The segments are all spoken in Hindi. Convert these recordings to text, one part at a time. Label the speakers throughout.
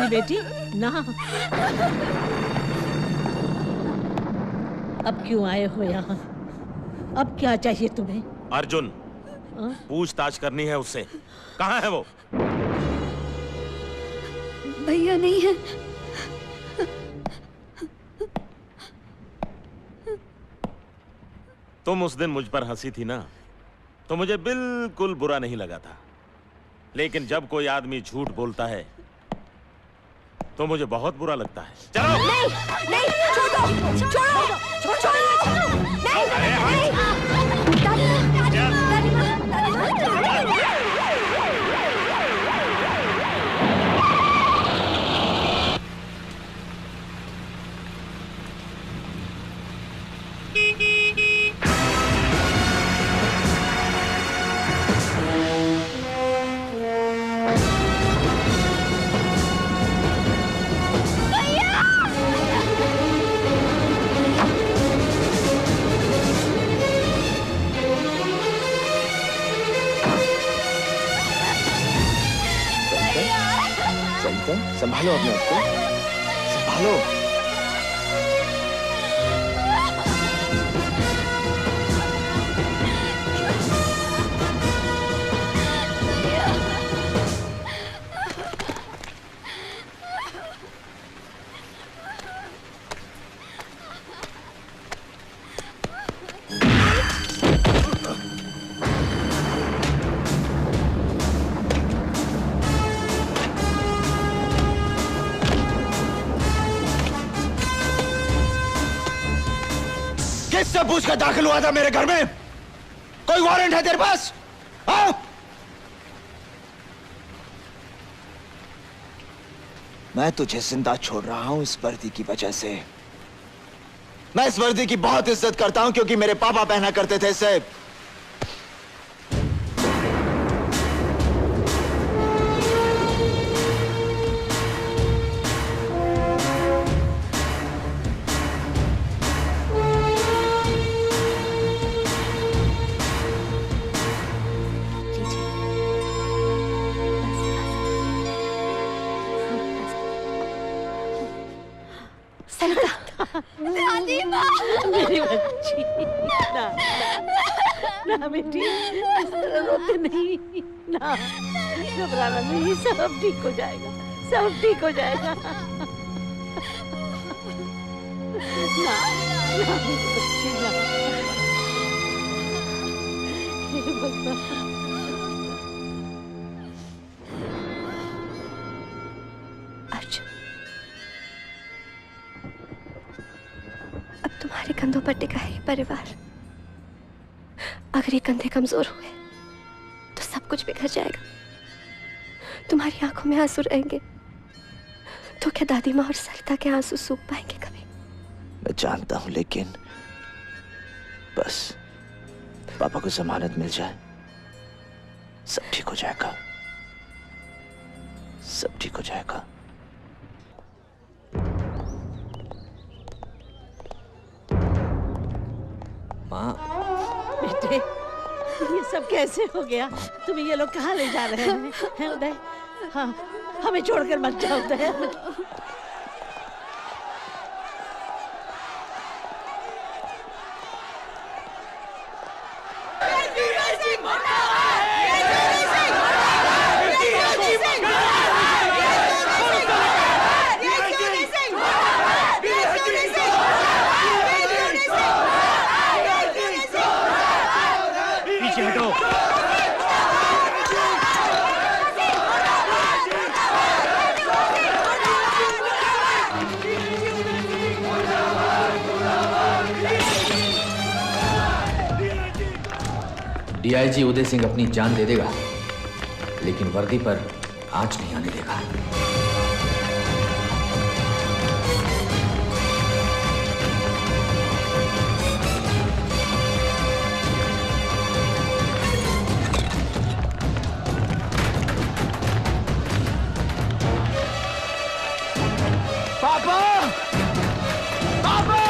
Speaker 1: मेरी बेटी ना। अब क्यों आए हो यहाँ? अब क्या चाहिए तुम्हें?
Speaker 2: अर्जुन, पूछताछ करनी है उससे। कहाँ है वो?
Speaker 3: भैया नहीं है।
Speaker 2: तुम उस दिन मुझ पर हंसी थी ना, तो मुझे बिल्कुल बुरा नहीं लगा था। लेकिन जब कोई आदमी झूठ बोलता है तो मुझे बहुत बुरा लगता है। चलो।
Speaker 3: नहीं, नहीं, छोड़ो, छोड़ो, छोड़ो, छोड़ो, नहीं, नहीं, दादी माँ, दादी माँ, दादी माँ।
Speaker 4: संभालो अपने आप को, संभालो। किससे पूछ कर दाखिल हुआ था मेरे घर में? कोई वारंट है तेरे पास? हाँ? मैं तुझे जिंदा छोड़ रहा हूं इस वर्दी की वजह से। मैं इस वर्दी की बहुत इज्जत करता हूं क्योंकि मेरे पापा पहना करते थे इसे।
Speaker 3: दादी माँ,
Speaker 1: मेरी बच्ची, ना, ना, ना बेटी, इस तरह रोते नहीं, ना, घबराना नहीं, सब ठीक हो जाएगा, सब ठीक हो जाएगा। ना, ना मेरी बच्ची, ना, हे भगवान।
Speaker 3: तुम्हारे कंधों पर टिका है ये परिवार। अगर ये कंधे कमजोर हुए तो सब कुछ बिखर जाएगा। तुम्हारी आंखों में आंसू रहेंगे तो क्या दादी माँ और सरिता के आंसू सूख पाएंगे कभी?
Speaker 4: मैं जानता हूं, लेकिन बस पापा को जमानत मिल जाए, सब ठीक हो जाएगा, सब ठीक हो जाएगा।
Speaker 1: माँ, बेटे, ये सब कैसे हो गया? तुम्हें ये लोग कहाँ ले जा रहे हैं उदय? हाँ, हमें छोड़कर मत जाओ उदय।
Speaker 5: डीआईजी उदय सिंह अपनी जान दे देगा, लेकिन वर्दी पर आंच नहीं आने देगा।
Speaker 4: पापा! पापा!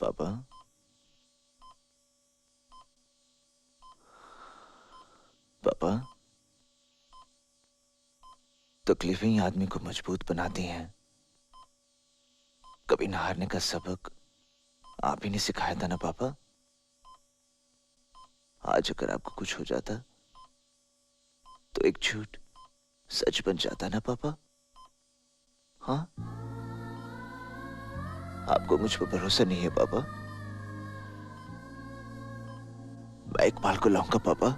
Speaker 4: पापा, पापा, तकलीफें ही आदमी को मजबूत बनाती हैं। कभी न हारने का सबक आप ही ने सिखाया था ना पापा। आज अगर आपको कुछ हो जाता तो एक झूठ सच बन जाता ना पापा। हाँ, आपको मुझ पर भरोसा नहीं है पापा। मैं इकबाल को लाऊंगा पापा,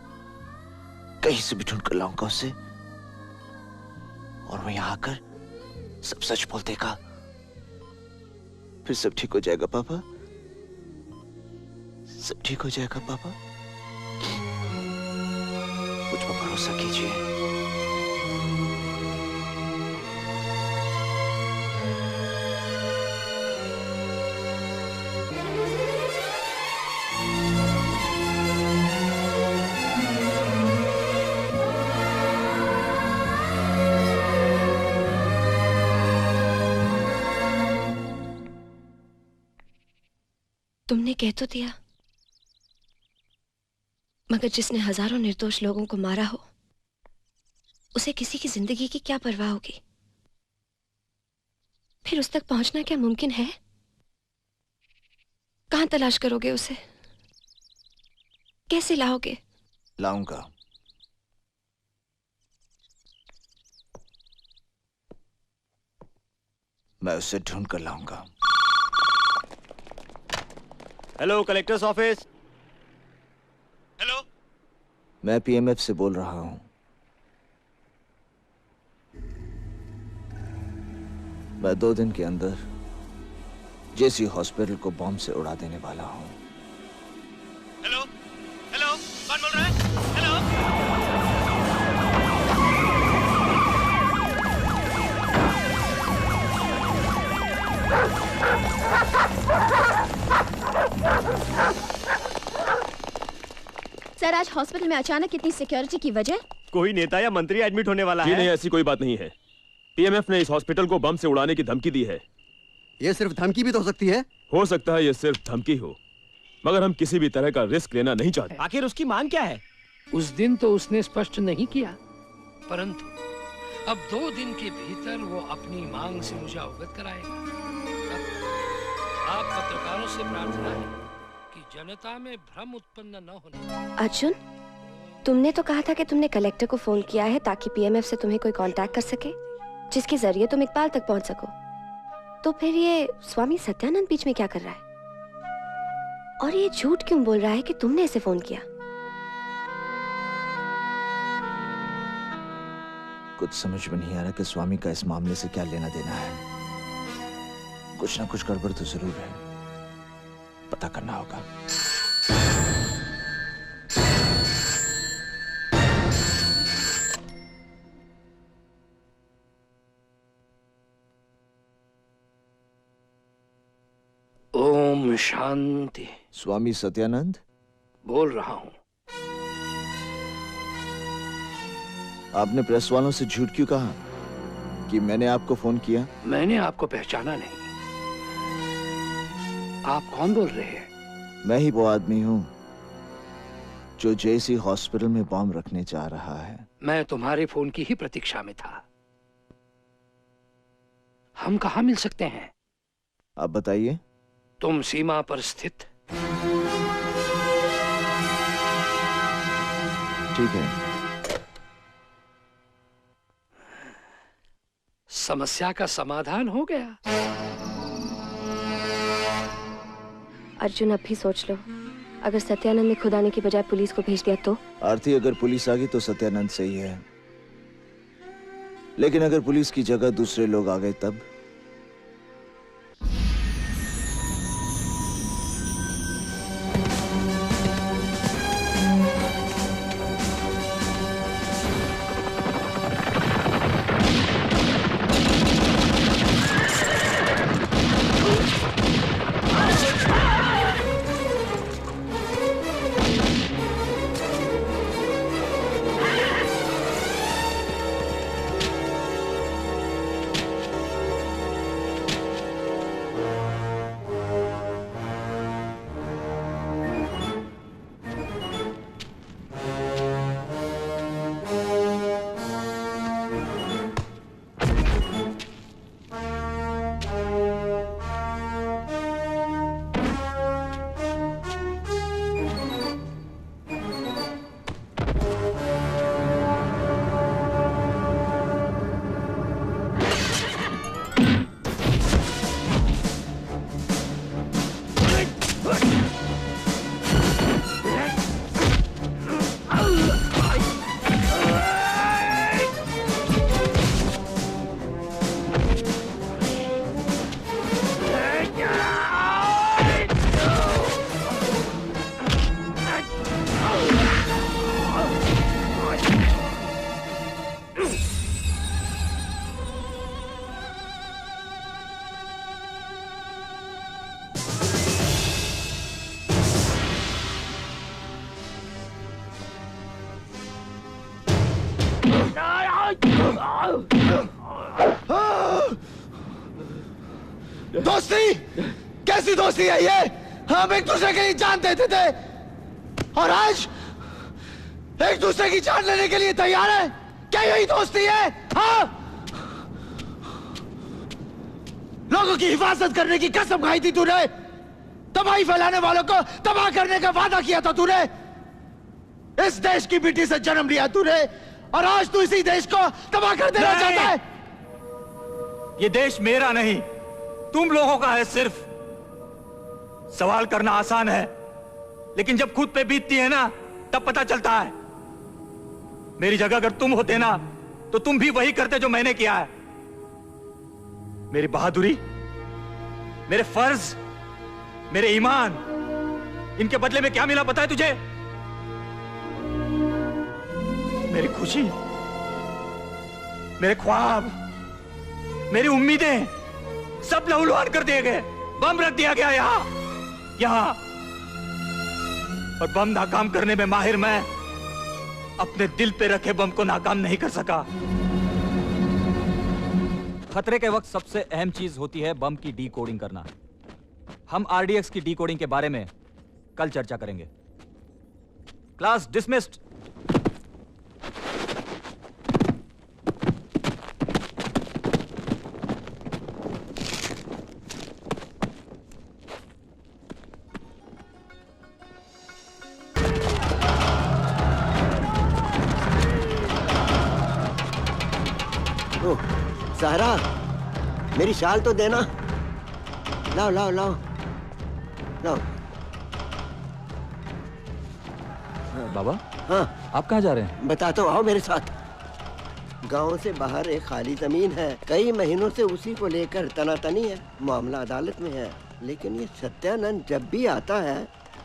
Speaker 4: कहीं से भी ढूंढ कर लाऊंगा उसे, और मैं यहां आकर सब सच बोल देगा। फिर सब ठीक हो जाएगा पापा, सब ठीक हो जाएगा पापा। मुझ पर भरोसा कीजिए।
Speaker 3: तुमने कह तो दिया, मगर जिसने हजारों निर्दोष लोगों को मारा हो, उसे किसी की जिंदगी की क्या परवाह होगी? फिर उस तक पहुंचना क्या मुमकिन है? कहां तलाश करोगे उसे? कैसे लाओगे?
Speaker 4: लाऊंगा। मैं उसे ढूंढ कर लाऊंगा।
Speaker 6: Hello, collector's office. हेलो,
Speaker 4: मैं पीएमएफ से बोल रहा हूं। मैं 2 दिन के अंदर जेसी हॉस्पिटल को बॉम्ब से उड़ा देने वाला हूं।
Speaker 6: हेलो, हेलो, कौन बोल रहा है? हेलो।
Speaker 7: सर, आज हॉस्पिटल में अचानक इतनी सिक्योरिटी की वजह?
Speaker 6: कोई नेता या मंत्री एडमिट होने वाला
Speaker 8: जी
Speaker 6: है?
Speaker 8: नहीं, ऐसी कोई बात नहीं है। पीएमएफ ने इस हॉस्पिटल को बम से उड़ाने की धमकी दी है।
Speaker 9: ये सिर्फ धमकी भी तो हो सकती है।
Speaker 8: हो सकता है ये सिर्फ धमकी हो, मगर हम किसी भी तरह का रिस्क लेना नहीं चाहते।
Speaker 6: आखिर उसकी मांग क्या है?
Speaker 10: उस दिन तो उसने स्पष्ट नहीं किया, परंतु अब 2 दिन के भीतर वो अपनी मांग से मुझे अवगत कराएगा। आप पत्रकारों से प्रार्थना है कि जनता में भ्रम उत्पन्न न होने।
Speaker 3: अर्जुन, तुमने तो कहा था कि तुमने कलेक्टर को फोन किया है ताकि पीएमएफ से तुम्हें कोई कांटेक्ट कर सके, जिसके जरिए तुम इकबाल तक पहुंच सको। तो फिर ये स्वामी सत्यानंद बीच में क्या कर रहा है? और ये झूठ क्यों बोल रहा है कि तुमने इसे फोन किया?
Speaker 4: कुछ समझ में नहीं आ रहा कि स्वामी का इस मामले से क्या लेना देना है। कुछ ना कुछ गड़बड़ तो जरूर है, पता करना होगा।
Speaker 10: ओम शांति।
Speaker 4: स्वामी सत्यानंद
Speaker 10: बोल रहा हूँ।
Speaker 4: आपने प्रेस वालों से झूठ क्यों कहा कि मैंने आपको फोन किया?
Speaker 10: मैंने आपको पहचाना नहीं। आप कौन बोल रहे हैं?
Speaker 4: मैं ही वो आदमी हूं जो जेसी हॉस्पिटल में बॉम्ब रखने जा रहा है।
Speaker 10: मैं तुम्हारे फोन की ही प्रतीक्षा में था। हम कहाँ मिल सकते हैं?
Speaker 4: आप बताइए।
Speaker 10: तुम सीमा पर स्थित।
Speaker 4: ठीक है।
Speaker 10: समस्या का समाधान हो गया।
Speaker 3: अर्जुन, अब भी सोच लो, अगर सत्यानंद ने खुद आने की बजाय पुलिस को भेज दिया तो?
Speaker 4: आरती, अगर पुलिस आ गई तो सत्यानंद सही है, लेकिन अगर पुलिस की जगह दूसरे लोग आ गए तब? दोस्ती कैसी दोस्ती है ये? हम एक दूसरे के लिए जान देते थे और आज एक दूसरे की जान लेने के लिए तैयार है। क्या यही दोस्ती है? हाँ, लोगों की हिफाजत करने की कसम खाई थी तूने, तबाही फैलाने वालों को तबाह करने का वादा किया था तूने, इस देश की मिट्टी से जन्म लिया तूने और आज तू इसी देश को तबाह कर देना चाहता है।
Speaker 6: ये देश मेरा नहीं, तुम लोगों का है। सिर्फ सवाल करना आसान है, लेकिन जब खुद पे बीतती है ना तब पता चलता है। मेरी जगह अगर तुम होते ना तो तुम भी वही करते जो मैंने किया है। मेरी बहादुरी, मेरे फर्ज, मेरे ईमान, इनके बदले में क्या मिला पता है तुझे? मेरी खुशी, मेरे ख्वाब, मेरी उम्मीदें सब लहूलुहान कर दिए गए। बम रख दिया गया यहां और बम नाकाम करने में माहिर मैं अपने दिल पे रखे बम को नाकाम नहीं कर सका।
Speaker 11: खतरे के वक्त सबसे अहम चीज होती है बम की डीकोडिंग करना। हम आरडीएक्स की डीकोडिंग के बारे में कल चर्चा करेंगे। Class dismissed.
Speaker 12: सहरा, मेरी शाल तो देना। लाओ लाओ लाओ लाओ।
Speaker 11: बाबा,
Speaker 12: हाँ
Speaker 11: आप कहाँ जा रहे हैं?
Speaker 12: बता तो आओ मेरे साथ। गांव से बाहर एक खाली जमीन है, कई महीनों से उसी को लेकर तनातनी है। मामला अदालत में है, लेकिन ये सत्यानंद जब भी आता है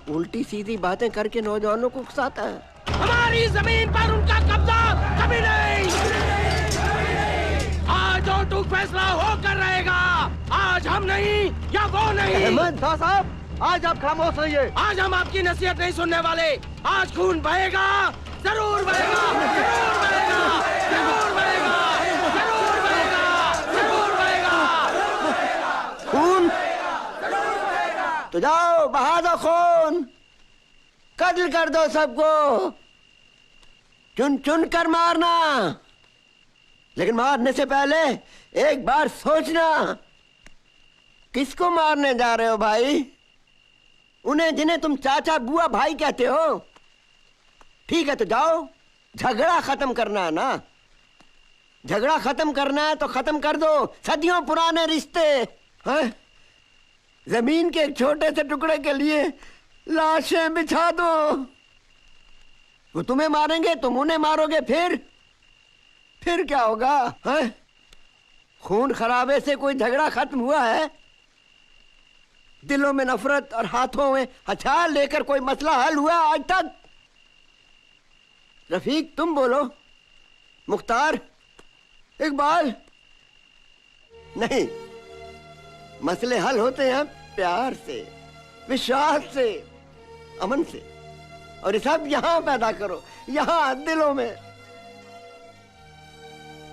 Speaker 12: उल्टी सीधी बातें करके नौजवानों को उकसाता है।
Speaker 6: हमारी जमीन पर उनका कब्जा कभी नहीं। आज जो टूक फैसला होकर रहेगा, आज हम नहीं या वो नहीं।
Speaker 12: अहमद साहब, आज आप खामोश रहिए।
Speaker 6: आज हम आपकी नसीहत नहीं सुनने वाले। आज खून बहेगा, जरूर बहेगा, जरूर बहेगा, जरूर बहेगा, जरूर बहेगा, जरूर बहेगा।
Speaker 12: खून तो जाओ बहा दो खून, कत्ल कर दो सबको, चुन चुन कर मारना, लेकिन मारने से पहले एक बार सोचना किसको मारने जा रहे हो भाई? उन्हें जिन्हें तुम चाचा बुआ भाई कहते हो। ठीक है तो जाओ, झगड़ा खत्म करना है ना? झगड़ा खत्म करना है तो खत्म कर दो सदियों पुराने रिश्ते। हैं? जमीन के एक छोटे से टुकड़े के लिए लाशें बिछा दो। वो तुम्हें मारेंगे, तुम उन्हें मारोगे, फिर क्या होगा? हैं? खून खराबे से कोई झगड़ा खत्म हुआ है? दिलों में नफरत और हाथों में हथियार लेकर कोई मसला हल हुआ आज तक? रफीक तुम बोलो, मुख्तार, इकबाल। नहीं, मसले हल होते हैं प्यार से, विश्वास से, अमन से, और ये सब यहां पैदा करो, यहां दिलों में।